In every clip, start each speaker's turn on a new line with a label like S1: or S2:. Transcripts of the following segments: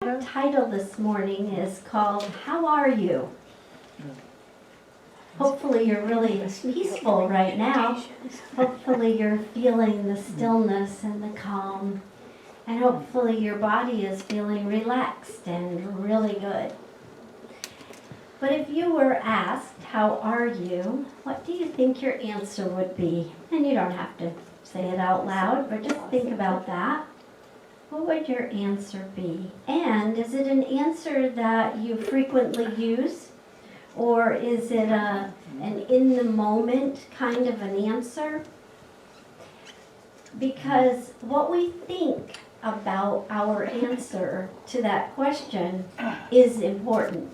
S1: Our title this morning is called, How Are You? Hopefully you're really peaceful right now. Hopefully you're feeling the stillness and the calm. And hopefully your body is feeling relaxed and really good. But if you were asked, how are you? What do you think your answer would be? And you don't have to say it out loud, but just think about that. What would your answer be? And is it an answer that you frequently use? Or is it an in-the-moment kind of an answer? Because what we think about our answer to that question is important.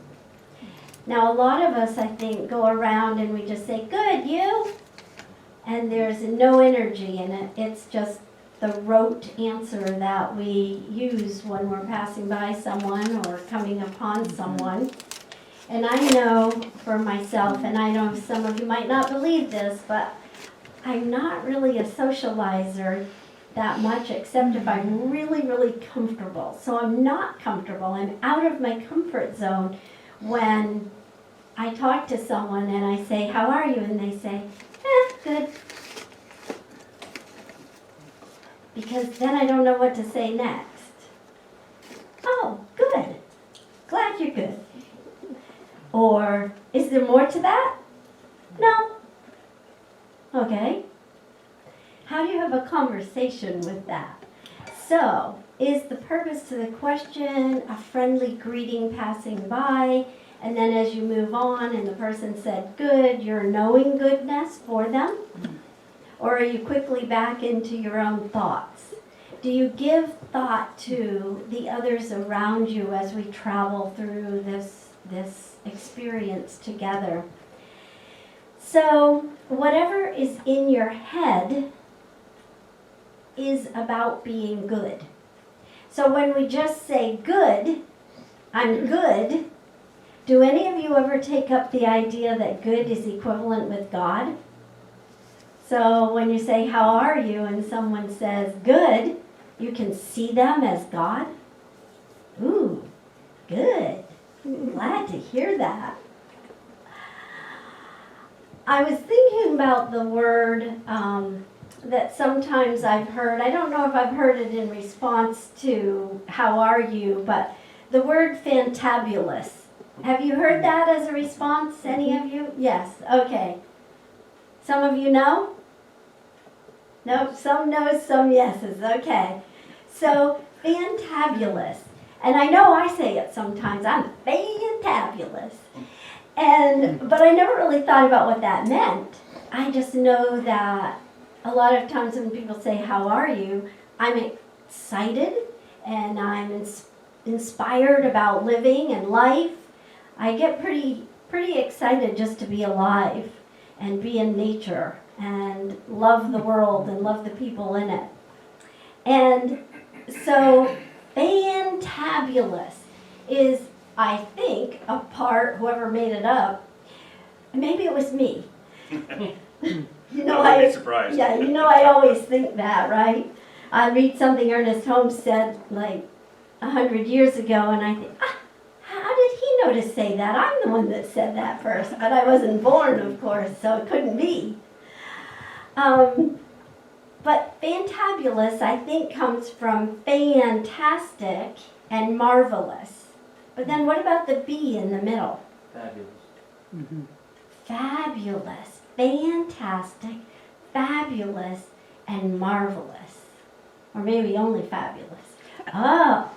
S1: Now, a lot of us, I think, go around and we just say, good, you? And there's no energy in it. It's just the rote answer that we use when we're passing by someone or coming upon someone. And I know for myself, and I know some of you might not believe this, but I'm not really a socializer that much, except if I'm really, really comfortable. So I'm not comfortable. I'm out of my comfort zone when I talk to someone and I say, how are you? And they say, good. Because then I don't know what to say next. Oh, good. Glad you're good. Or, is there more to that? No. Okay. How do you have a conversation with that? So, is the purpose to the question a friendly greeting passing by, and then as you move on and the person said good, you're knowing goodness for them? Or are you quickly back into your own thoughts? Do you give thought to the others around you as we travel through this experience together? So, whatever is in your head is about being good. So when we just say good, I'm good, do any of you ever take up the idea that good is equivalent with God? So when you say, how are you? And someone says, good, you can see them as God? Ooh, good. Glad to hear that. I was thinking about the word that sometimes I've heard. I don't know if I've heard it in response to how are you, but the word fantabulous. Have you heard that as a response, any of you? Yes, okay. Some of you know? Nope, some no's, some yeses, okay. So, fantabulous. And I know I say it sometimes, I'm fantabulous. But I never really thought about what that meant. I just know that a lot of times when people say, how are you? I'm excited and I'm inspired about living and life. I get pretty excited just to be alive and be in nature and love the world and love the people in it. And so fantabulous is, I think, a part, whoever made it up, maybe it was me.
S2: I would be surprised.
S1: Yeah, I always think that, right? I read something Ernest Holmes said like 100 years ago, and I think, how did he know to say that? I'm the one that said that first, but I wasn't born, of course, so it couldn't be. But fantabulous, I think, comes from fantastic and marvelous. But then what about the B in the middle?
S3: Fabulous.
S1: Mm-hmm. Fabulous, fantastic, fabulous, and marvelous. Or maybe only fabulous. Oh,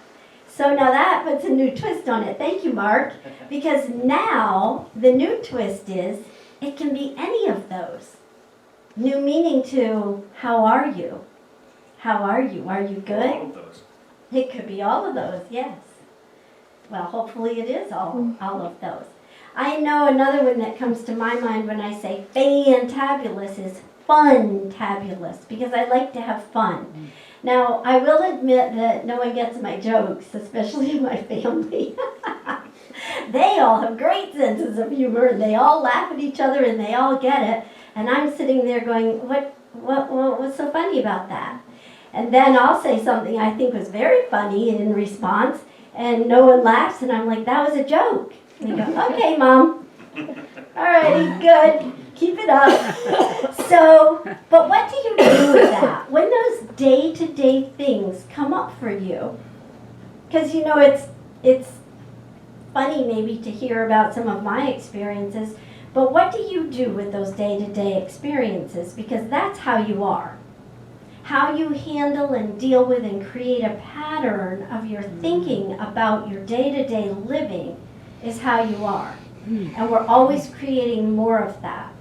S1: so now that puts a new twist on it. Thank you, Mark. Because now the new twist is it can be any of those. New meaning to how are you? How are you? Are you good?
S2: All of those.
S1: It could be all of those, yes. Well, hopefully it is all of those. I know another one that comes to my mind when I say fantabulous is fun-tabulous, because I like to have fun. Now, I will admit that no one gets my jokes, especially my family. They all have great senses of humor, and they all laugh at each other, and they all get it. And I'm sitting there going, what's so funny about that? And then I'll say something I think was very funny in response, And no one laughs, and I'm like, that was a joke. And they go, okay, Mom. All righty, good. Keep it up. So, but what do you do with that? When those day-to-day things come up for you, because you know it's funny maybe to hear about some of my experiences, but what do you do with those day-to-day experiences? Because that's how you are. How you handle and deal with and create a pattern of your thinking about your day-to-day living is how you are. And we're always creating more of that.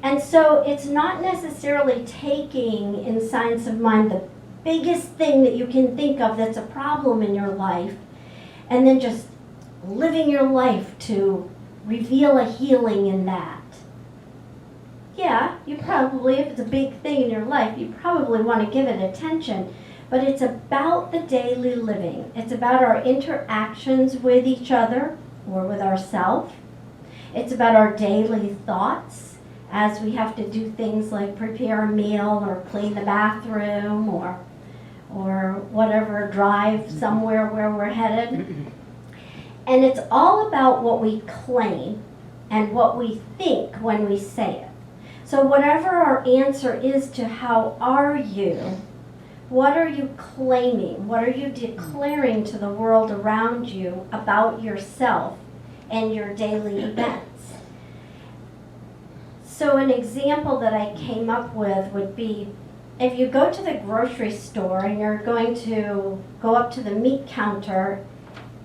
S1: And so it's not necessarily taking, in Science of Mind, the biggest thing that you can think of that's a problem in your life, and then just living your life to reveal a healing in that. Yeah, you probably, if it's a big thing in your life, you probably want to give it attention. But it's about the daily living. It's about our interactions with each other or with ourselves. It's about our daily thoughts as we have to do things like prepare a meal or clean the bathroom or whatever, drive somewhere where we're headed. And it's all about what we claim and what we think when we say it. So whatever our answer is to how are you, what are you claiming? What are you declaring to the world around you about yourself and your daily events? So an example that I came up with would be if you go to the grocery store and you're going to go up to the meat counter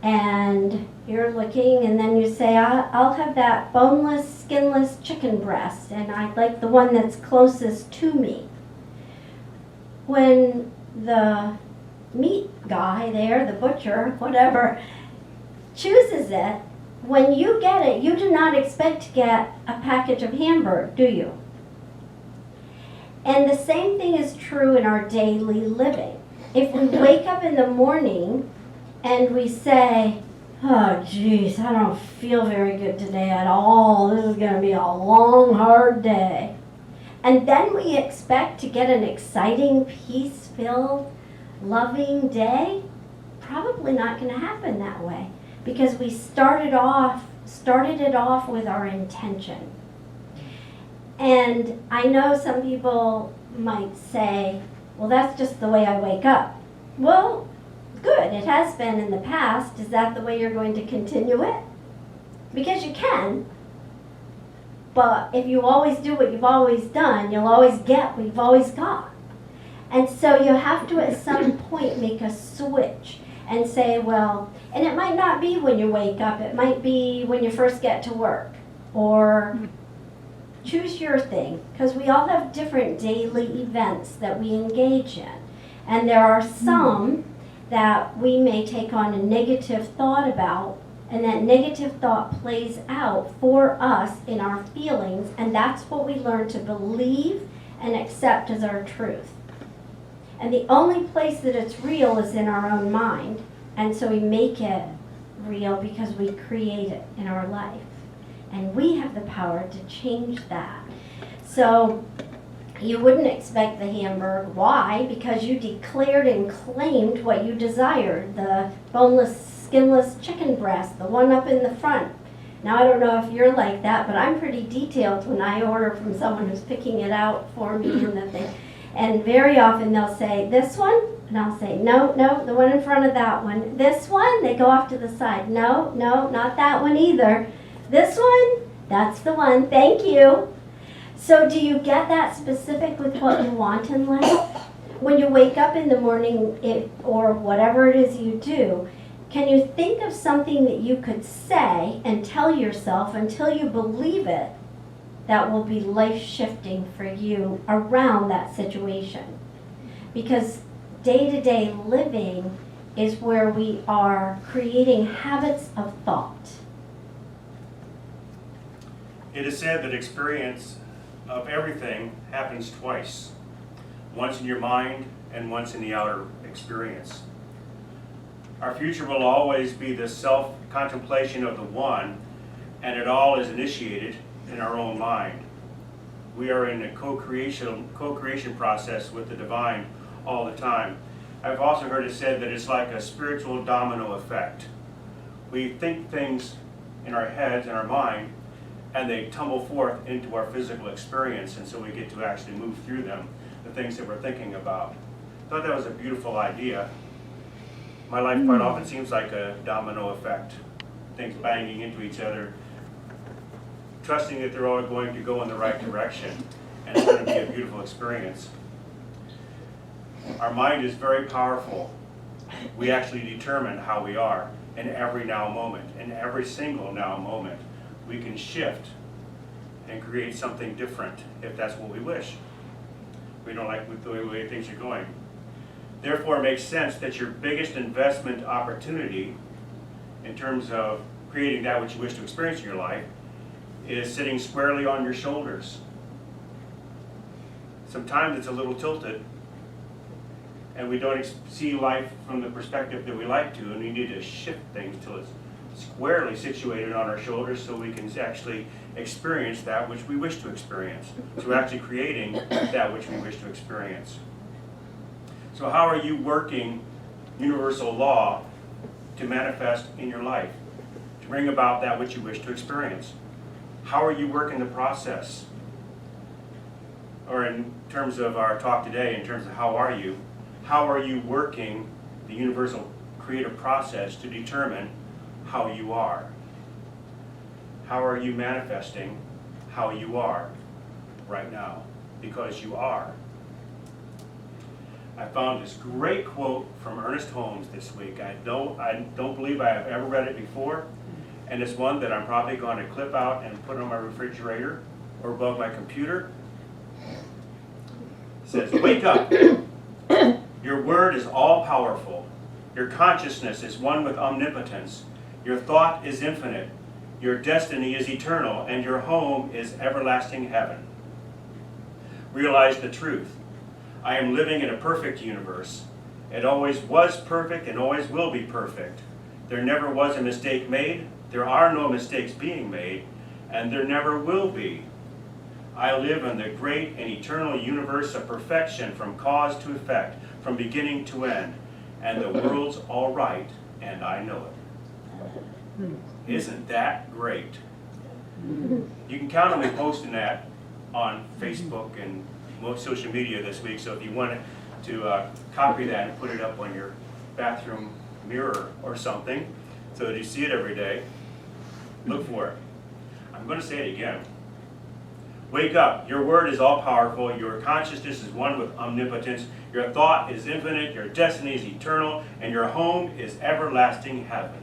S1: and you're looking and then you say, I'll have that boneless, skinless chicken breast and I'd like the one that's closest to me. When the meat guy there, the butcher, whatever, chooses it, when you get it, you do not expect to get a package of hamburger, do you? And the same thing is true in our daily living. If we wake up in the morning and we say, oh geez, I don't feel very good today at all. This is going to be a long, hard day. And then we expect to get an exciting, peace-filled, loving day. Probably not going to happen that way because we started it off with our intention. And I know some people might say, well, that's just the way I wake up. Well, good, it has been in the past. Is that the way you're going to continue it? Because you can. But if you always do what you've always done, you'll always get what you've always got. And so you have to at some point make a switch and say, well, and it might not be when you wake up. It might be when you first get to work. Or choose your thing. Because we all have different daily events that we engage in. And there are some that we may take on a negative thought about, and that negative thought plays out for us in our feelings, and that's what we learn to believe and accept as our truth. And the only place that it's real is in our own mind, and so we make it real because we create it in our life. And we have the power to change that. So you wouldn't expect the hamburger. Why? Because you declared and claimed what you desired. The boneless, skinless chicken breast, the one up in the front. Now, I don't know if you're like that, but I'm pretty detailed when I order from someone who's picking it out for me. And very often they'll say, this one? And I'll say, no, the one in front of that one. This one? They go off to the side. No, not that one either. This one? That's the one. Thank you. So do you get that specific with what you want in life? When you wake up in the morning, or whatever it is you do, can you think of something that you could say and tell yourself until you believe it that will be life-shifting for you around that situation? Because day-to-day living is where we are creating habits of thought.
S2: It is said that experience of everything happens twice. Once in your mind and once in the outer experience. Our future will always be the self-contemplation of the one, and it all is initiated in our own mind. We are in a co-creation process with the divine all the time. I've also heard it said that it's like a spiritual domino effect. We think things in our heads and our mind, and they tumble forth into our physical experience, and so we get to actually move through them, the things that we're thinking about. I thought that was a beautiful idea. My life quite often seems like a domino effect, things banging into each other, trusting that they're all going to go in the right direction, and it's going to be a beautiful experience. Our mind is very powerful. We actually determine how we are in every now moment, in every single now moment. We can shift and create something different if that's what we wish. We don't like the way things are going. Therefore, it makes sense that your biggest investment opportunity in terms of creating that which you wish to experience in your life is sitting squarely on your shoulders. Sometimes it's a little tilted, and we don't see life from the perspective that we like to, and we need to shift things till it's squarely situated on our shoulders so we can actually experience that which we wish to experience. So we're actually creating that which we wish to experience. So how are you working universal law to manifest in your life, to bring about that which you wish to experience? How are you working the process? Or in terms of our talk today, in terms of how are you working the universal creative process to determine how you are? How are you manifesting how you are right now? Because you are. I found this great quote from Ernest Holmes this week. I don't believe I have ever read it before, and it's one that I'm probably going to clip out and put on my refrigerator or above my computer. It says, "Wake up. Your word is all-powerful. Your consciousness is one with omnipotence. Your thought is infinite. Your destiny is eternal, and your home is everlasting heaven. Realize the truth. I am living in a perfect universe. It always was perfect and always will be perfect. There never was a mistake made. There are no mistakes being made, and there never will be. I live in the great and eternal universe of perfection from cause to effect, from beginning to end, and the world's all right, and I know it." Isn't that great? You can count on me posting that on Facebook and most social media this week, so if you want to copy that and put it up on your bathroom mirror or something so that you see it every day, look for it. I'm going to say it again. Wake up. Your word is all-powerful. Your consciousness is one with omnipotence. Your thought is infinite. Your destiny is eternal. And your home is everlasting heaven.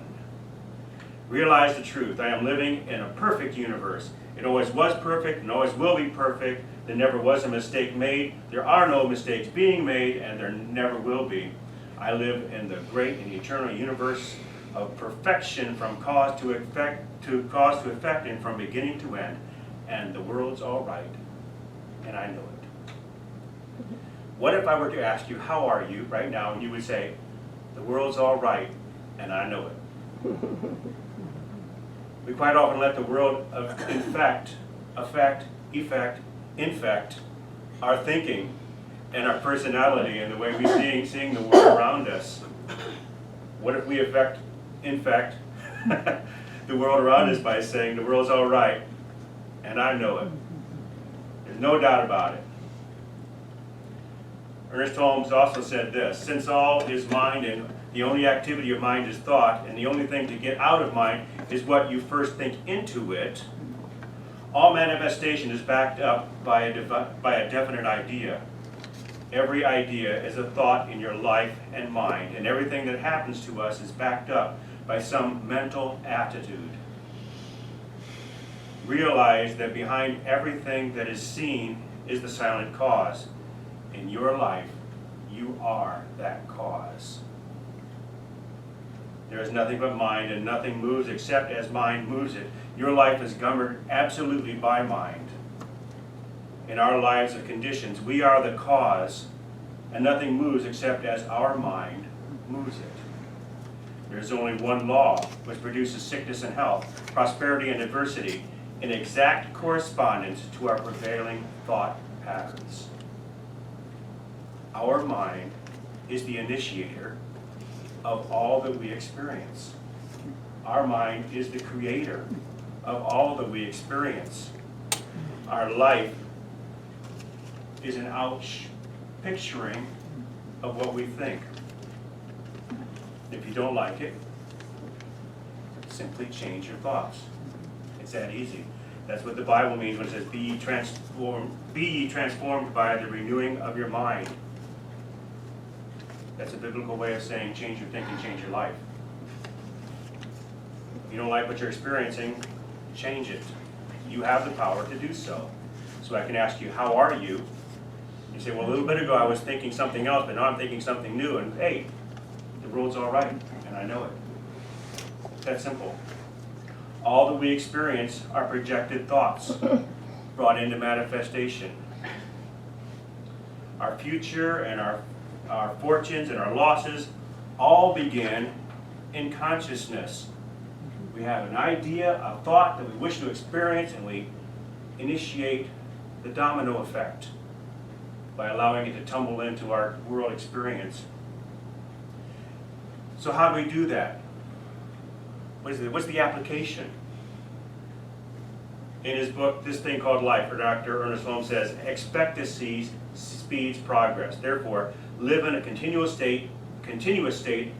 S2: Realize the truth. I am living in a perfect universe. It always was perfect and always will be perfect. There never was a mistake made. There are no mistakes being made, and there never will be. I live in the great and eternal universe of perfection from cause to effect, and from beginning to end. And the world's all right, and I know it. What if I were to ask you, how are you right now, and you would say, the world's all right, and I know it. We quite often let the world affect our thinking and our personality and the way we seeing the world around us. What if we infect the world around us by saying the world's all right, and I know it. There's no doubt about it. Ernest Holmes also said this: since all is mind and the only activity of mind is thought, and the only thing to get out of mind is what you first think into it, all manifestation is backed up by a definite idea. Every idea is a thought in your life and mind, and everything that happens to us is backed up by some mental attitude. Realize that behind everything that is seen is the silent cause. In your life, you are that cause. There is nothing but mind, and nothing moves except as mind moves it. Your life is governed absolutely by mind. In our lives of conditions, we are the cause, and nothing moves except as our mind moves it. There is only one law which produces sickness and health, prosperity and adversity, in exact correspondence to our prevailing thought patterns. Our mind is the initiator of all that we experience. Our mind is the creator of all that we experience. Our life is an picturing of what we think. If you don't like it, simply change your thoughts. It's that easy. That's what the Bible means when it says, be ye transformed by the renewing of your mind. That's a biblical way of saying change your thinking, change your life. If you don't like what you're experiencing, change it. You have the power to do so. So I can ask you, how are you? You say, well, a little bit ago I was thinking something else, but now I'm thinking something new, and hey, the road's all right, and I know it. That simple. All that we experience are projected thoughts brought into manifestation. Our future and our fortunes and our losses all begin in consciousness. We have an idea, a thought that we wish to experience, and we initiate the domino effect by allowing it to tumble into our world experience. So how do we do that? What's the application? In his book, This Thing Called Life, Dr. Ernest Holmes says, expectancy speeds progress. Therefore, live in a continuous state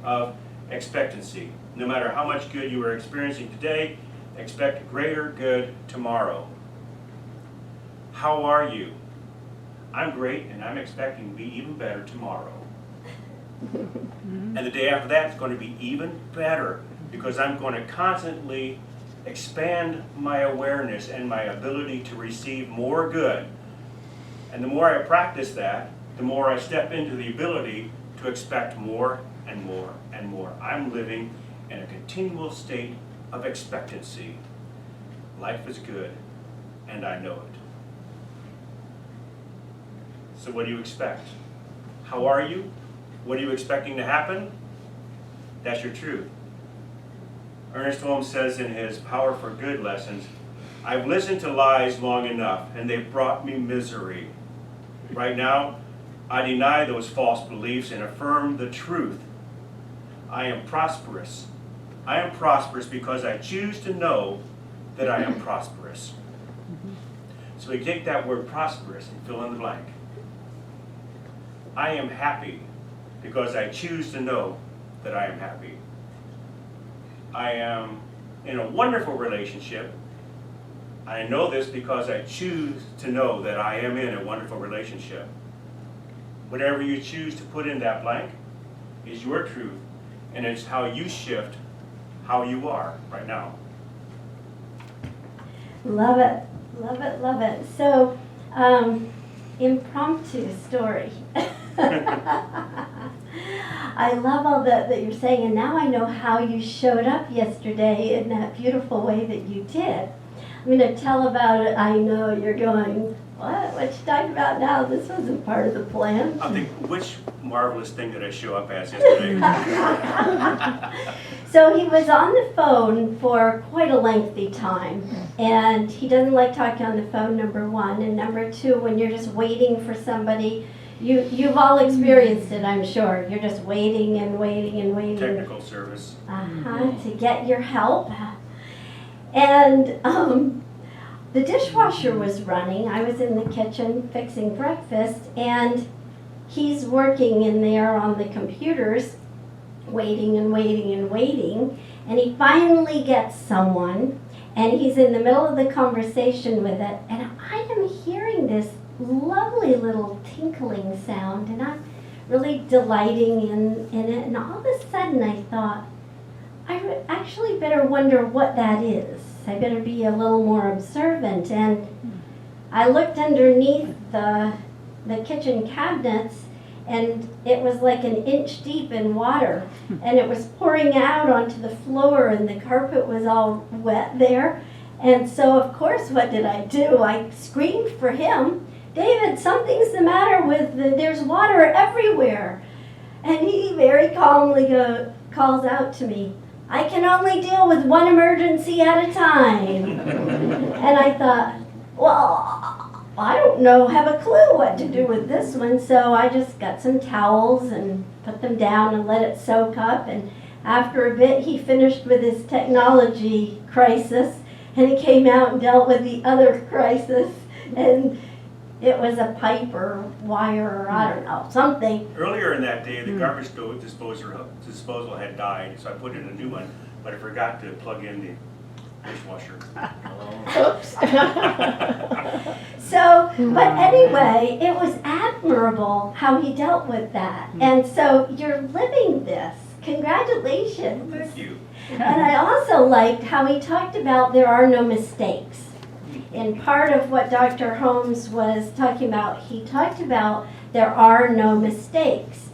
S2: of expectancy. No matter how much good you are experiencing today, expect greater good tomorrow. How are you? I'm great, and I'm expecting to be even better tomorrow. And the day after that, it's going to be even better, because I'm going to constantly expand my awareness and my ability to receive more good. And the more I practice that, the more I step into the ability to expect more and more and more. I'm living in a continual state of expectancy. Life is good, and I know it. So what do you expect? How are you? What are you expecting to happen? That's your truth. Ernest Holmes says in his Power for Good lessons, I've listened to lies long enough, and they've brought me misery. Right now, I deny those false beliefs and affirm the truth. I am prosperous. I am prosperous because I choose to know that I am prosperous. So we take that word prosperous and fill in the blank. I am happy because I choose to know that I am happy. I am in a wonderful relationship. I know this because I choose to know that I am in a wonderful relationship. Whatever you choose to put in that blank is your truth, and it's how you shift how you are right now.
S1: Love it, love it, love it. So, impromptu story. I love all that you're saying, and now I know how you showed up yesterday in that beautiful way that you did. I'm going to tell about it. I know you're going, what? What you talking about now? This wasn't part of the plan.
S2: I think, which marvelous thing did I show up as yesterday?
S1: So he was on the phone for quite a lengthy time, and he doesn't like talking on the phone, number one, and number two, when you're just waiting for somebody, you've all experienced it, I'm sure. You're just waiting and waiting and waiting.
S2: Technical service.
S1: To get your help. And the dishwasher was running. I was in the kitchen fixing breakfast, and he's working in there on the computers, waiting and waiting and waiting, and he finally gets someone, and he's in the middle of the conversation with it, and I am hearing this lovely little tinkling sound, and I'm really delighting in it, and all of a sudden I thought, I actually better wonder what that is. I better be a little more observant, and I looked underneath the kitchen cabinets, and it was like an inch deep in water, and it was pouring out onto the floor, and the carpet was all wet there. And so, of course, what did I do? I screamed for him, David, something's the matter with there's water everywhere. And he very calmly calls out to me, I can only deal with one emergency at a time. And I thought, well, I don't know, have a clue what to do with this one, so I just got some towels and put them down and let it soak up, and after a bit he finished with his technology crisis, and he came out and dealt with the other crisis, and it was a pipe or wire or I don't know, something.
S2: Earlier in that day, the garbage disposal had died, so I put in a new one, but I forgot to plug in the dishwasher.
S1: Oops. So, but anyway, it was admirable how he dealt with that. And so you're living this. Congratulations.
S2: Thank you.
S1: And I also liked how he talked about there are no mistakes. And part of what Dr. Holmes was talking about, he talked about there are no mistakes.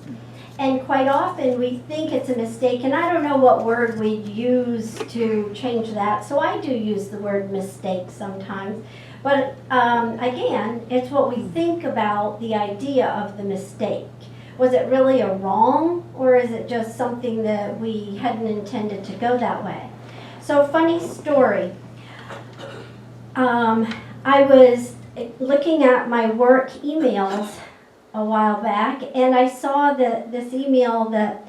S1: And quite often we think it's a mistake, and I don't know what word we'd use to change that, so I do use the word mistake sometimes. But again, it's what we think about the idea of the mistake. Was it really a wrong, or is it just something that we hadn't intended to go that way? So, funny story. I was looking at my work emails a while back, and I saw that this email that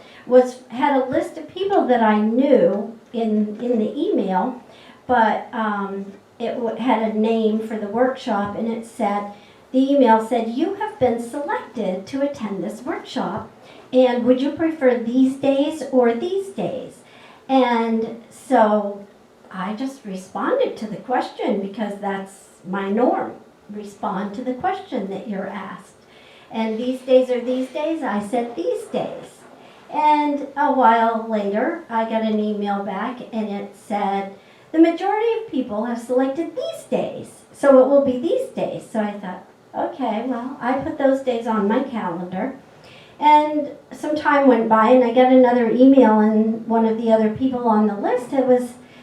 S1: had a list of people that I knew in the email, but it had a name for the workshop, and it said, the email said, "You have been selected to attend this workshop, and would you prefer these days or these days?" And so I just responded to the question because that's my norm. Respond to the question that you're asked. And these days or these days, I said these days. And a while later, I got an email back and it said, the majority of people have selected these days, so it will be these days. So I thought, okay, well, I put those days on my calendar. And some time went by and I got another email, and one of the other people on the list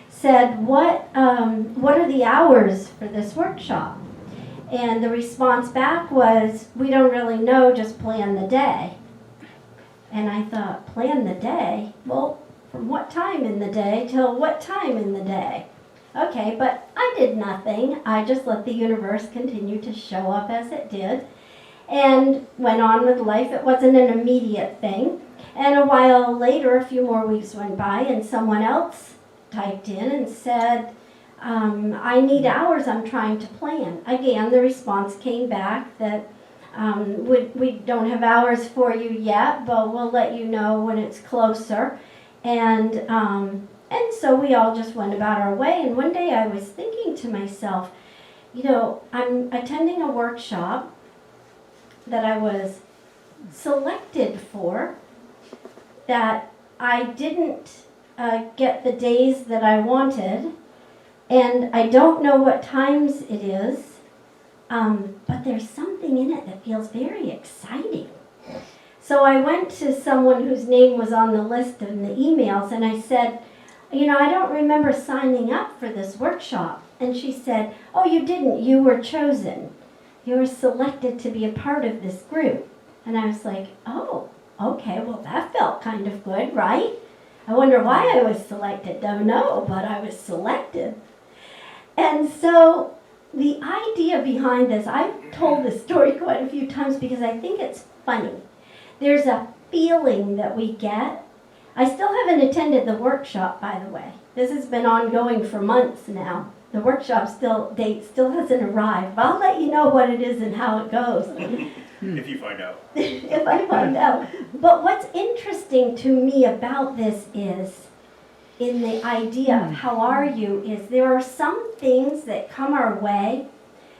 S1: said, what are the hours for this workshop? And the response back was, we don't really know, just plan the day. And I thought, plan the day? Well, from what time in the day till what time in the day? Okay, but I did nothing. I just let the universe continue to show up as it did and went on with life. It wasn't an immediate thing. And a while later, a few more weeks went by, and someone else typed in and said, I need hours, I'm trying to plan. Again, the response came back that we don't have hours for you yet, but we'll let you know when it's closer. And so we all just went about our way. And one day I was thinking to myself, you know, I'm attending a workshop that I was selected for, that I didn't get the days that I wanted, and I don't know what times it is, but there's something in it that feels very exciting. So I went to someone whose name was on the list in the emails, and I said, you know, I don't remember signing up for this workshop. And she said, oh, you didn't, you were chosen. You were selected to be a part of this group. And I was like, oh, okay, well that felt kind of good, right? I wonder why I was selected. Don't know, but I was selected. And so the idea behind this, I've told this story quite a few times because I think it's funny. There's a feeling that we get. I still haven't attended the workshop, by the way. This has been ongoing for months now. The workshop date still hasn't arrived. But I'll let you know what it is and how it goes.
S2: If you find out.
S1: If I find out. But what's interesting to me about this is, in the idea of how are you, is there are some things that come our way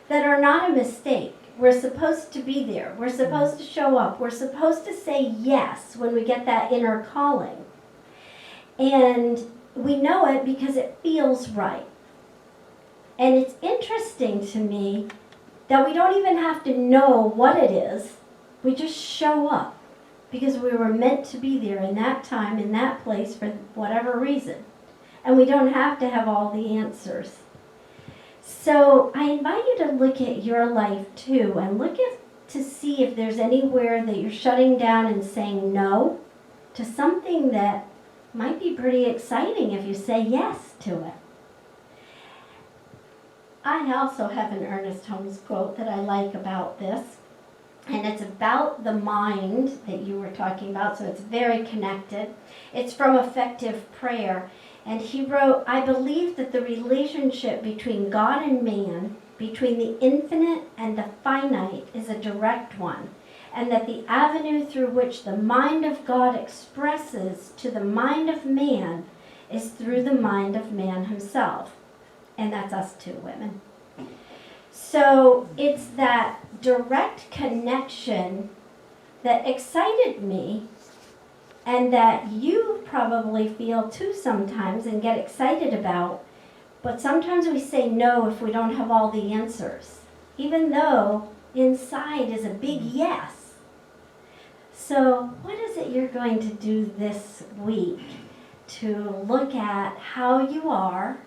S1: that are not a mistake. We're supposed to be there. We're supposed to show up. We're supposed to say yes when we get that inner calling. And we know it because it feels right. And it's interesting to me that we don't even have to know what it is. We just show up because we were meant to be there in that time, in that place, for whatever reason. And we don't have to have all the answers. So I invite you to look at your life too, and to see if there's anywhere that you're shutting down and saying no to something that might be pretty exciting if you say yes to it. I also have an Ernest Holmes quote that I like about this. And it's about the mind that you were talking about, so it's very connected. It's from Effective Prayer. And he wrote, I believe that the relationship between God and man, between the infinite and the finite, is a direct one, and that the avenue through which the mind of God expresses to the mind of man is through the mind of man himself. And that's us too, women. So it's that direct connection that excited me, and that you probably feel too sometimes and get excited about, but sometimes we say no if we don't have all the answers, even though inside is a big yes. So what is it you're going to do this week to look at how you are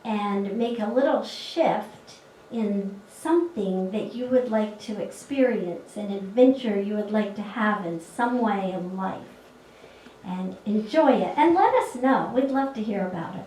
S1: and make a little shift in something that you would like to experience, an adventure you would like to have in some way in life? And enjoy it. And let us know. We'd love to hear about it.